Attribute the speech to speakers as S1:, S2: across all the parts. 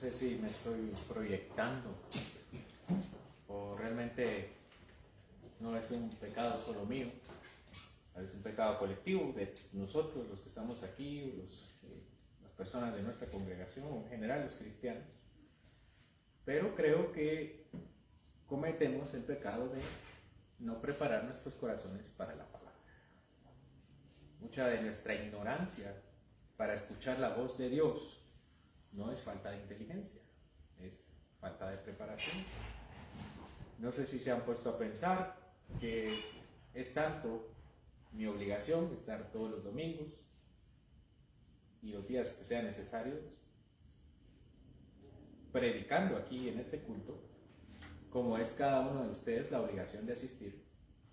S1: sé si me estoy proyectando o realmente no es un pecado solo mío, es un pecado colectivo de nosotros, los que estamos aquí, las personas de nuestra congregación, o en general los cristianos. Pero creo que cometemos el pecado de no preparar nuestros corazones para la palabra. Mucha de nuestra ignorancia para escuchar la voz de Dios no es falta de inteligencia, es falta de preparación. No sé si se han puesto a pensar que es tanto mi obligación estar todos los domingos y los días que sean necesarios predicando aquí en este culto, como es cada uno de ustedes la obligación de asistir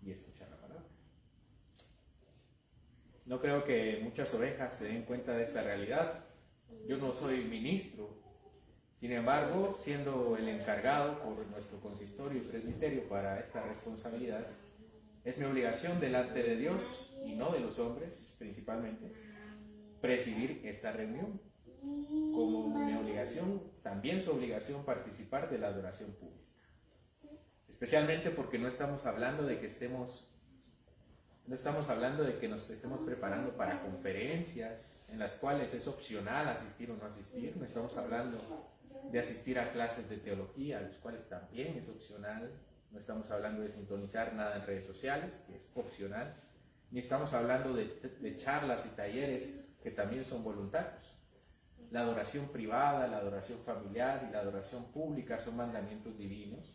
S1: y escuchar la palabra. No creo que muchas ovejas se den cuenta de esta realidad. Yo no soy ministro, sin embargo, siendo el encargado por nuestro consistorio y presbiterio para esta responsabilidad, es mi obligación delante de Dios y no de los hombres, principalmente, presidir esta reunión. Como mi obligación, también su obligación participar de la adoración pública. Especialmente porque no estamos hablando de que nos estemos preparando para conferencias en las cuales es opcional asistir o no asistir. No estamos hablando de asistir a clases de teología, a los cuales también es opcional. No estamos hablando de sintonizar nada en redes sociales, que es opcional. Ni estamos hablando de charlas y talleres, que también son voluntarios. La adoración privada, la adoración familiar y la adoración pública son mandamientos divinos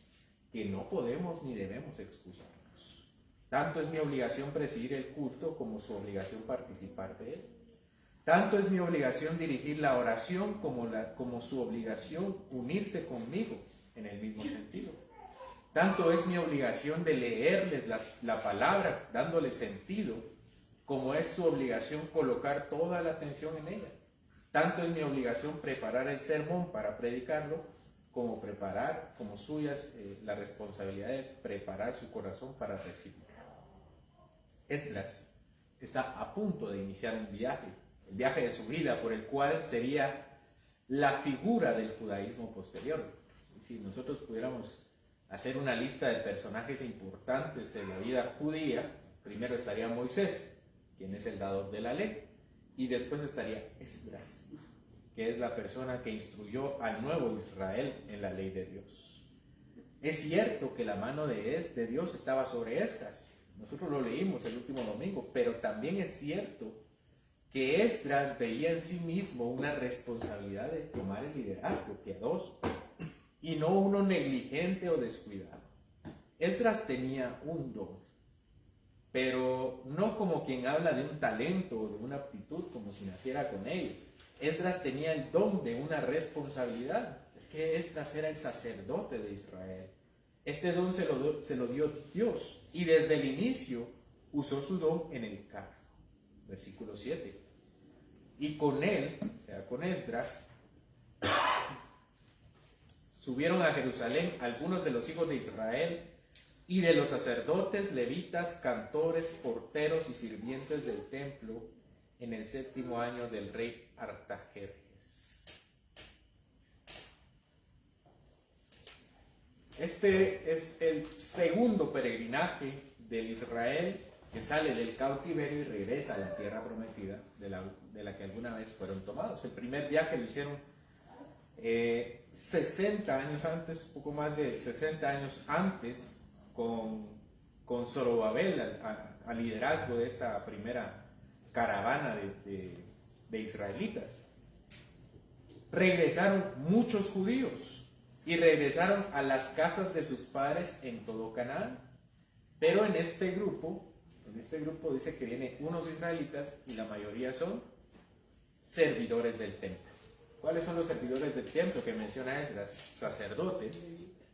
S1: que no podemos ni debemos excusarnos. Tanto es mi obligación presidir el culto como su obligación participar de él. Tanto es mi obligación dirigir la oración como su obligación unirse conmigo en el mismo sentido. Tanto es mi obligación de leerles la palabra dándoles sentido, como es su obligación colocar toda la atención en ella. Tanto es mi obligación preparar el sermón para predicarlo, como suya es la responsabilidad de preparar su corazón para recibirlo. Esdras está a punto de iniciar un viaje, el viaje de su vida, por el cual sería la figura del judaísmo posterior. Si nosotros pudiéramos hacer una lista de personajes importantes en la vida judía, primero estaría Moisés, quien es el dador de la ley, y después estaría Esdras, que es la persona que instruyó al nuevo Israel en la ley de Dios. Es cierto que la mano de Dios estaba sobre Esdras, nosotros lo leímos el último domingo, pero también es cierto que Esdras veía en sí mismo una responsabilidad de tomar el liderazgo piadoso y no uno negligente o descuidado. Esdras tenía un don, pero no como quien habla de un talento o de una aptitud como si naciera con ello. Esdras tenía el don de una responsabilidad. Es que Esdras era el sacerdote de Israel. Este don se lo dio Dios y desde el inicio usó su don en el cargo. Versículo 7. Y con él, o sea, con Esdras, subieron a Jerusalén algunos de los hijos de Israel y de los sacerdotes, levitas, cantores, porteros y sirvientes del templo en el 7º año del rey Artajerjes. Este es el segundo peregrinaje del Israel que sale del cautiverio y regresa a la tierra prometida de la que alguna vez fueron tomados. El primer viaje lo hicieron 60 años antes, poco más de 60 años antes, con Zorobabel al liderazgo de esta primera caravana de israelitas. Regresaron muchos judíos y regresaron a las casas de sus padres en todo Canaán. Pero en este grupo dice que vienen unos israelitas y la mayoría son servidores del templo. ¿Cuáles son los servidores del templo que menciona Esdras? Sacerdotes,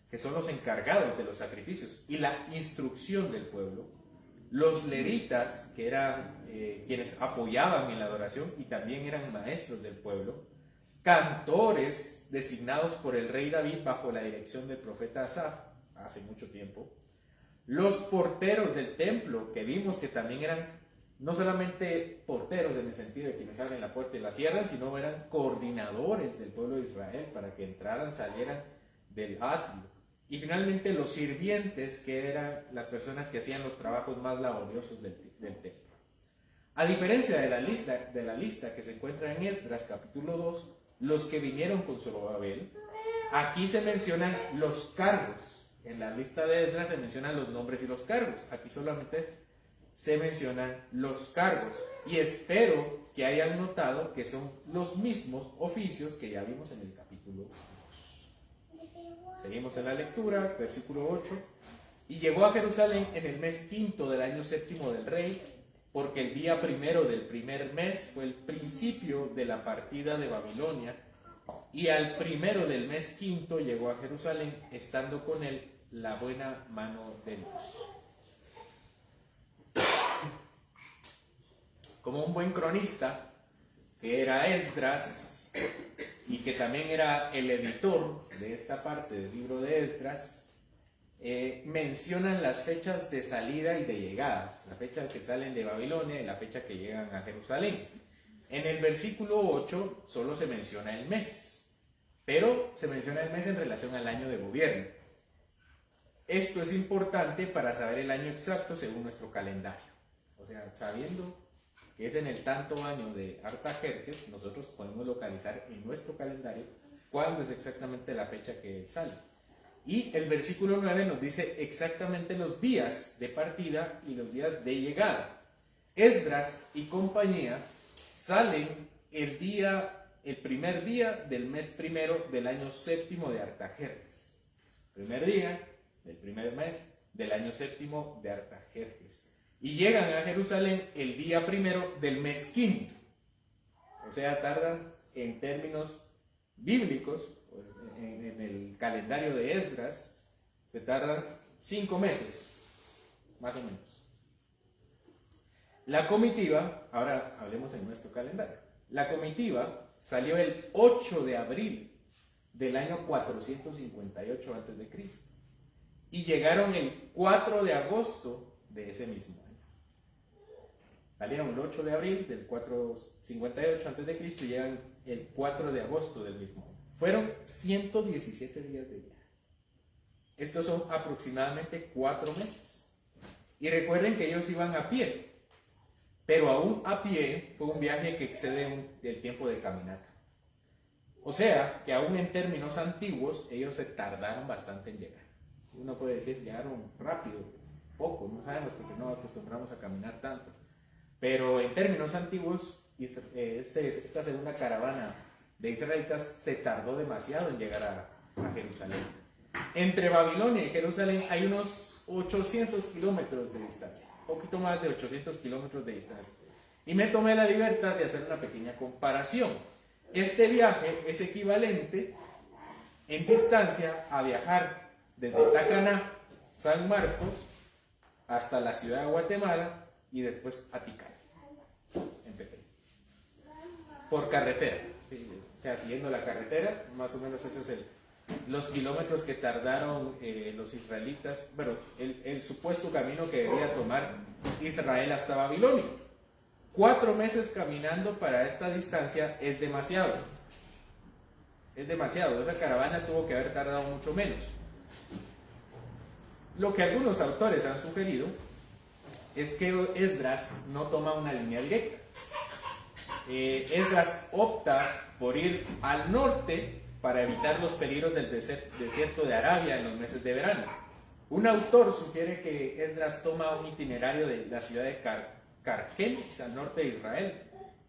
S1: que son los encargados de los sacrificios y la instrucción del pueblo. Los levitas, que eran quienes apoyaban en la adoración y también eran maestros del pueblo. Cantores designados por el rey David bajo la dirección del profeta Asaf, hace mucho tiempo. Los porteros del templo, que vimos que también eran no solamente porteros en el sentido de quienes abren la puerta y la cierran, sino eran coordinadores del pueblo de Israel para que entraran, salieran del atrio. Y finalmente los sirvientes, que eran las personas que hacían los trabajos más laboriosos del templo. A diferencia de la lista que se encuentra en Esdras capítulo 2, los que vinieron con Zorobabel, aquí se mencionan los cargos. En la lista de Esdras se mencionan los nombres y los cargos. Aquí solamente se mencionan los cargos. Y espero que hayan notado que son los mismos oficios que ya vimos en el capítulo 2. Seguimos en la lectura, versículo 8. Y llegó a Jerusalén en el mes quinto del año séptimo del rey, porque el día primero del primer mes fue el principio de la partida de Babilonia, y al primero del mes quinto llegó a Jerusalén, estando con él la buena mano de Dios. Como un buen cronista, que era Esdras, y que también era el editor de esta parte del libro de Esdras, mencionan las fechas de salida y de llegada, la fecha que salen de Babilonia y la fecha que llegan a Jerusalén. En el versículo 8 solo se menciona el mes, pero se menciona el mes en relación al año de gobierno. Esto es importante para saber el año exacto según nuestro calendario. O sea, sabiendo que es en el tanto año de Artajerjes, nosotros podemos localizar en nuestro calendario cuándo es exactamente la fecha que sale. Y el versículo 9 nos dice exactamente los días de partida y los días de llegada. Esdras y compañía salen el primer día del mes primero del año séptimo de Artajerjes. Primer día del primer mes del año séptimo de Artajerjes. Y llegan a Jerusalén el día primero del mes quinto. O sea, tardan en términos bíblicos, en el calendario de Esdras, se tardan 5 meses, más o menos. La comitiva, ahora hablemos en nuestro calendario, la comitiva salió el 8 de abril del año 458 a.C. y llegaron el 4 de agosto de ese mismo año. Salieron el 8 de abril del 458 a.C. y llegan el 4 de agosto del mismo año. Fueron 117 días de viaje. Estos son aproximadamente 4 meses. Y recuerden que ellos iban a pie, pero aún a pie fue un viaje que excede el tiempo de caminata. O sea, que aún en términos antiguos, ellos se tardaron bastante en llegar. Uno puede decir, llegaron rápido, poco, no sabemos porque no acostumbramos a caminar tanto. Pero en términos antiguos, esta segunda caravana de israelitas se tardó demasiado en llegar a Jerusalén. Entre Babilonia y Jerusalén hay unos 800 kilómetros de distancia, un poquito más de 800 kilómetros de distancia. Y me tomé la libertad de hacer una pequeña comparación. Este viaje es equivalente en distancia a viajar desde Tacaná, San Marcos, hasta la ciudad de Guatemala y después a Tikal, en pequeño, por carretera. Sí, o sea, siguiendo la carretera, más o menos esos es los kilómetros que tardaron los israelitas, bueno, el supuesto camino que debía tomar Israel hasta Babilonia. 4 meses caminando para esta distancia es demasiado. Es demasiado, esa caravana tuvo que haber tardado mucho menos. Lo que algunos autores han sugerido es que Esdras no toma una línea directa. Esdras opta por ir al norte para evitar los peligros del desierto de Arabia en los meses de verano. Un autor sugiere que Esdras toma un itinerario de la ciudad de Carquemis, al norte de Israel,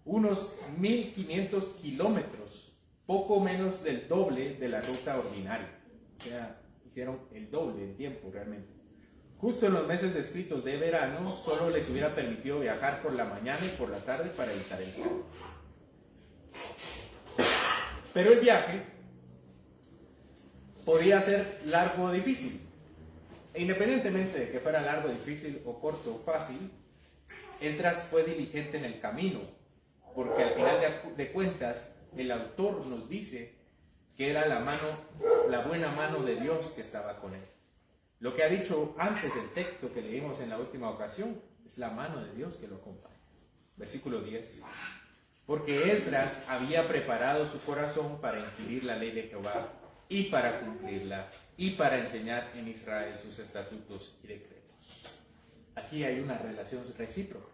S1: unos 1500 kilómetros, poco menos del doble de la ruta ordinaria. O sea, hicieron el doble en tiempo realmente. Justo en los meses descritos de verano, solo les hubiera permitido viajar por la mañana y por la tarde para evitar el calor. Pero el viaje podía ser largo o difícil. E independientemente de que fuera largo, difícil o corto o fácil, Esdras fue diligente en el camino, porque al final de cuentas, el autor nos dice que era la buena mano de Dios que estaba con él. Lo que ha dicho antes del texto que leímos en la última ocasión, es la mano de Dios que lo acompaña. Versículo 10. Porque Esdras había preparado su corazón para inquirir la ley de Jehová y para cumplirla y para enseñar en Israel sus estatutos y decretos. Aquí hay una relación recíproca.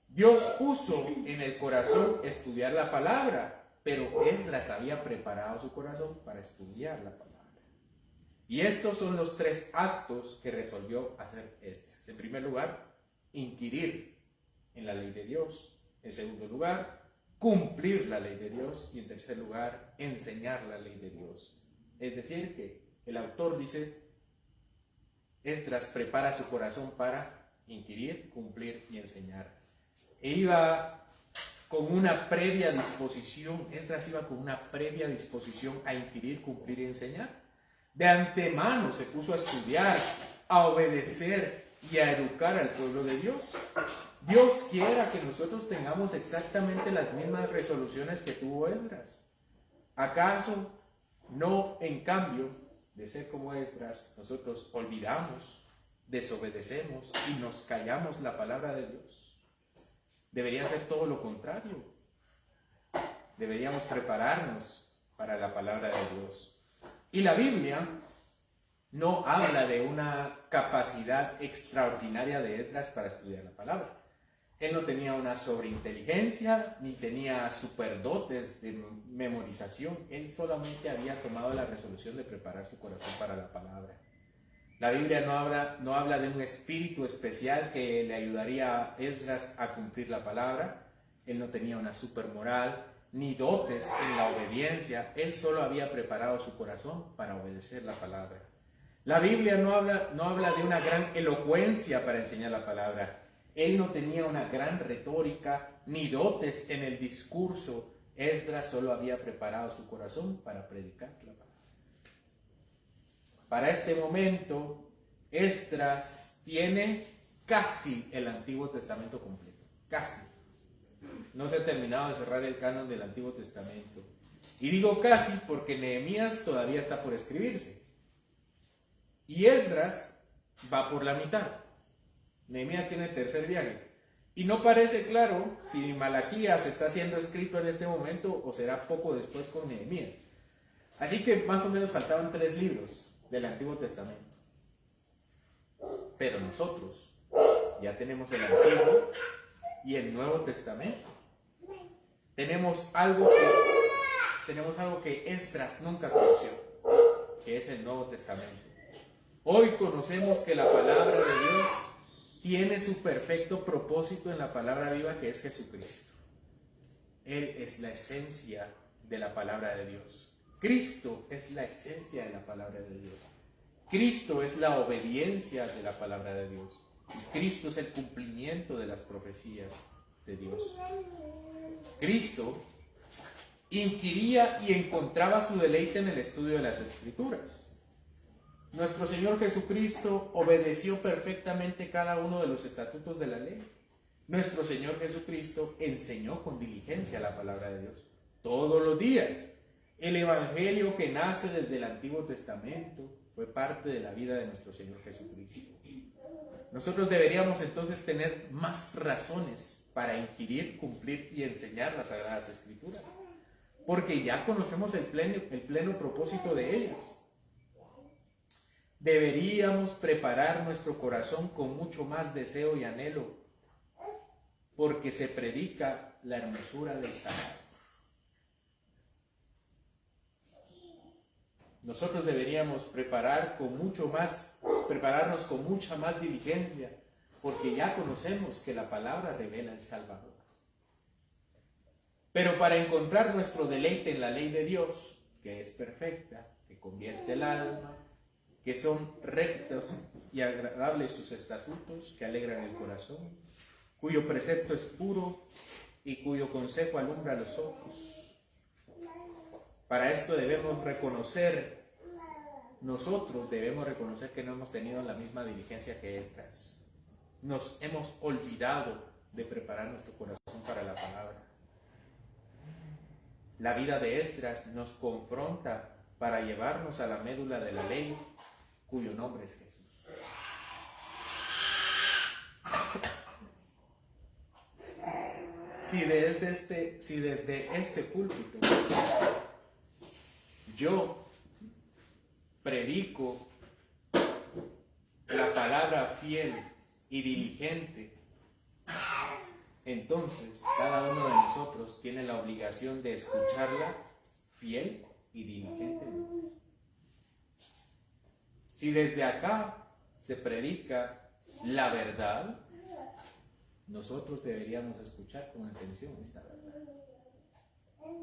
S1: Dios puso en el corazón estudiar la palabra, pero Esdras había preparado su corazón para estudiar la palabra. Y estos son los tres actos que resolvió hacer Esdras. En primer lugar, inquirir en la ley de Dios. En segundo lugar, cumplir la ley de Dios. Y en tercer lugar, enseñar la ley de Dios. Es decir, que el autor dice, Esdras prepara su corazón para inquirir, cumplir y enseñar. E iba con una previa disposición, Esdras iba con una previa disposición a inquirir, cumplir y enseñar. De antemano se puso a estudiar, a obedecer y a educar al pueblo de Dios. Dios quiera que nosotros tengamos exactamente las mismas resoluciones que tuvo Esdras. ¿Acaso no, en cambio, de ser como Esdras, nosotros olvidamos, desobedecemos y nos callamos la palabra de Dios? Debería ser todo lo contrario. Deberíamos prepararnos para la palabra de Dios. Y la Biblia no habla de una capacidad extraordinaria de Esdras para estudiar la palabra. Él no tenía una sobreinteligencia, ni tenía superdotes de memorización. Él solamente había tomado la resolución de preparar su corazón para la palabra. La Biblia no habla de un espíritu especial que le ayudaría a Esdras a cumplir la palabra. Él no tenía una supermoral, ni dotes en la obediencia. Él solo había preparado su corazón para obedecer la palabra. La Biblia no habla de una gran elocuencia para enseñar la palabra. Él no tenía una gran retórica ni dotes en el discurso. Esdras solo había preparado su corazón para predicar la palabra. Para este momento, Esdras tiene casi el Antiguo Testamento completo. Casi. No se ha terminado de cerrar el canon del Antiguo Testamento. Y digo casi porque Nehemías todavía está por escribirse. Y Esdras va por la mitad. Nehemías tiene el tercer viaje. Y no parece claro si Malaquías está siendo escrito en este momento o será poco después con Nehemías. Así que más o menos faltaban 3 libros del Antiguo Testamento. Pero nosotros ya tenemos el Antiguo y el Nuevo Testamento. Tenemos algo que Esdras nunca conoció, que es el Nuevo Testamento. Hoy conocemos que la palabra de Dios tiene su perfecto propósito en la palabra viva, que es Jesucristo. Él es la esencia de la palabra de Dios. Cristo es la esencia de la palabra de Dios. Cristo es la obediencia de la palabra de Dios. Y Cristo es el cumplimiento de las profecías de Dios. Cristo inquiría y encontraba su deleite en el estudio de las Escrituras. Nuestro Señor Jesucristo obedeció perfectamente cada uno de los estatutos de la ley. Nuestro Señor Jesucristo enseñó con diligencia la palabra de Dios todos los días. El Evangelio que nace desde el Antiguo Testamento fue parte de la vida de nuestro Señor Jesucristo. Nosotros deberíamos entonces tener más razones para inquirir, cumplir y enseñar las Sagradas Escrituras, porque ya conocemos el pleno propósito de ellas. Deberíamos preparar nuestro corazón con mucho más deseo y anhelo, porque se predica la hermosura del sagrado. Nosotros deberíamos prepararnos con mucha más diligencia, porque ya conocemos que la palabra revela el Salvador. Pero para encontrar nuestro deleite en la ley de Dios, que es perfecta, que convierte el alma, que son rectos y agradables sus estatutos, que alegran el corazón, cuyo precepto es puro y cuyo consejo alumbra los ojos. Para esto nosotros debemos reconocer que no hemos tenido la misma diligencia que Esdras. Nos hemos olvidado de preparar nuestro corazón para la palabra. La vida de Esdras nos confronta para llevarnos a la médula de la ley, cuyo nombre es Jesús. si desde este púlpito yo predico la palabra fiel y diligente, entonces cada uno de nosotros tiene la obligación de escucharla fiel y diligentemente. Si desde acá se predica la verdad, nosotros deberíamos escuchar con atención esta verdad.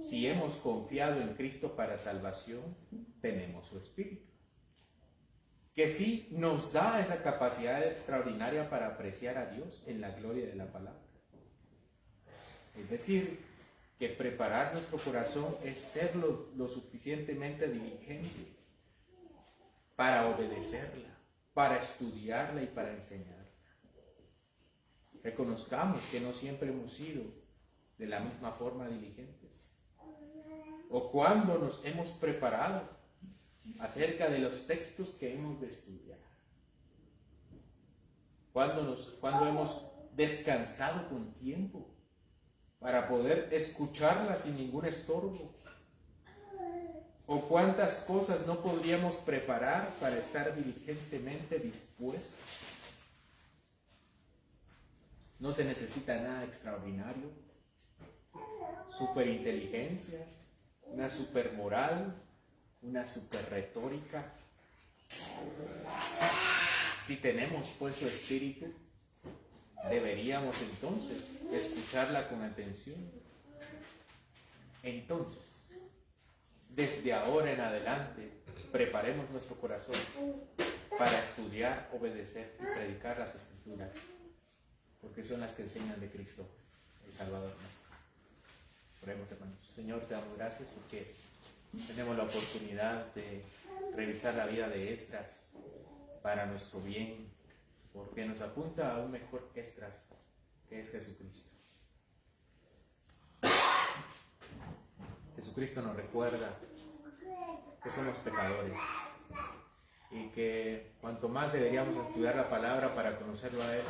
S1: Si hemos confiado en Cristo para salvación, tenemos su Espíritu, que sí nos da esa capacidad extraordinaria para apreciar a Dios en la gloria de la palabra. Es decir, que preparar nuestro corazón es ser lo suficientemente diligente para obedecerla, para estudiarla y para enseñarla. Reconozcamos que no siempre hemos sido de la misma forma diligentes. O cuando nos hemos preparado acerca de los textos que hemos de estudiar. Cuando hemos descansado con tiempo para poder escucharla sin ningún estorbo. O cuántas cosas no podríamos preparar para estar diligentemente dispuestos. No se necesita nada extraordinario, superinteligencia, una supermoral, una superretórica. Si tenemos pues su espíritu, deberíamos entonces escucharla con atención. Entonces, desde ahora en adelante, preparemos nuestro corazón para estudiar, obedecer y predicar las Escrituras, porque son las que enseñan de Cristo, el Salvador nuestro. Oremos, hermanos. Señor, te damos gracias porque tenemos la oportunidad de revisar la vida de Esdras para nuestro bien, porque nos apunta a un mejor Esdras, que es Jesucristo. Jesucristo nos recuerda que somos pecadores y que cuanto más deberíamos estudiar la palabra para conocerlo a Él,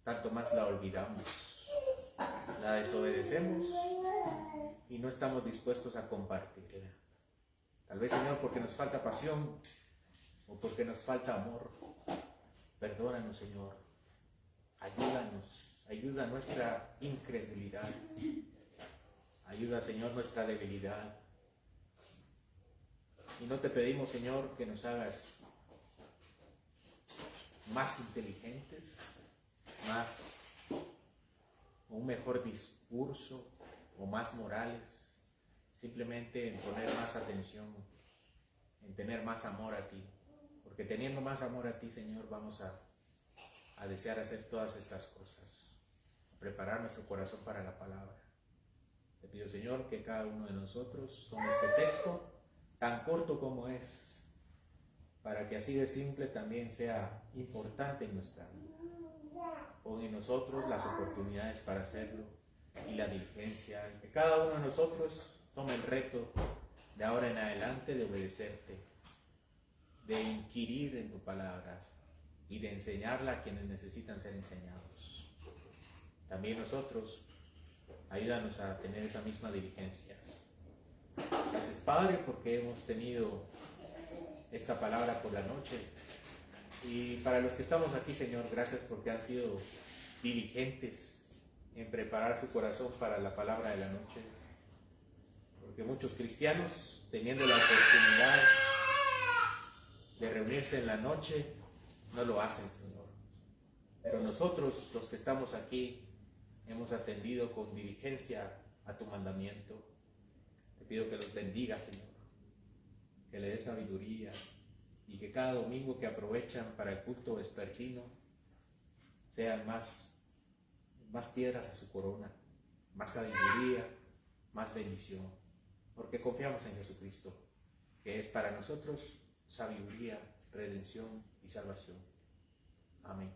S1: tanto más la olvidamos, la desobedecemos y no estamos dispuestos a compartirla. Tal vez, Señor, porque nos falta pasión o porque nos falta amor. Perdónanos, Señor. Ayúdanos. Ayuda nuestra incredulidad. Ayuda, Señor, nuestra debilidad. Y no te pedimos, Señor, que nos hagas más inteligentes, un mejor discurso o más morales, simplemente en poner más atención, en tener más amor a ti, porque teniendo más amor a ti, Señor, vamos a desear hacer todas estas cosas, preparar nuestro corazón para la palabra. Te pido, Señor, que cada uno de nosotros tome este texto, tan corto como es, para que así de simple también sea importante en nuestra vida. Pon en nosotros las oportunidades para hacerlo y la diligencia, y que cada uno de nosotros tome el reto de ahora en adelante de obedecerte, de inquirir en tu palabra y de enseñarla a quienes necesitan ser enseñados. También nosotros, ayúdanos a tener esa misma diligencia. Gracias, Padre, porque hemos tenido esta palabra por la noche. Y para los que estamos aquí, Señor, gracias porque han sido diligentes en preparar su corazón para la palabra de la noche. Porque muchos cristianos, teniendo la oportunidad de reunirse en la noche, no lo hacen, Señor. Pero nosotros, los que estamos aquí, hemos atendido con diligencia a tu mandamiento. Te pido que los bendiga, Señor, que le des sabiduría y que cada domingo que aprovechan para el culto vespertino sean más piedras a su corona, más sabiduría, más bendición, porque confiamos en Jesucristo, que es para nosotros sabiduría, redención y salvación. Amén.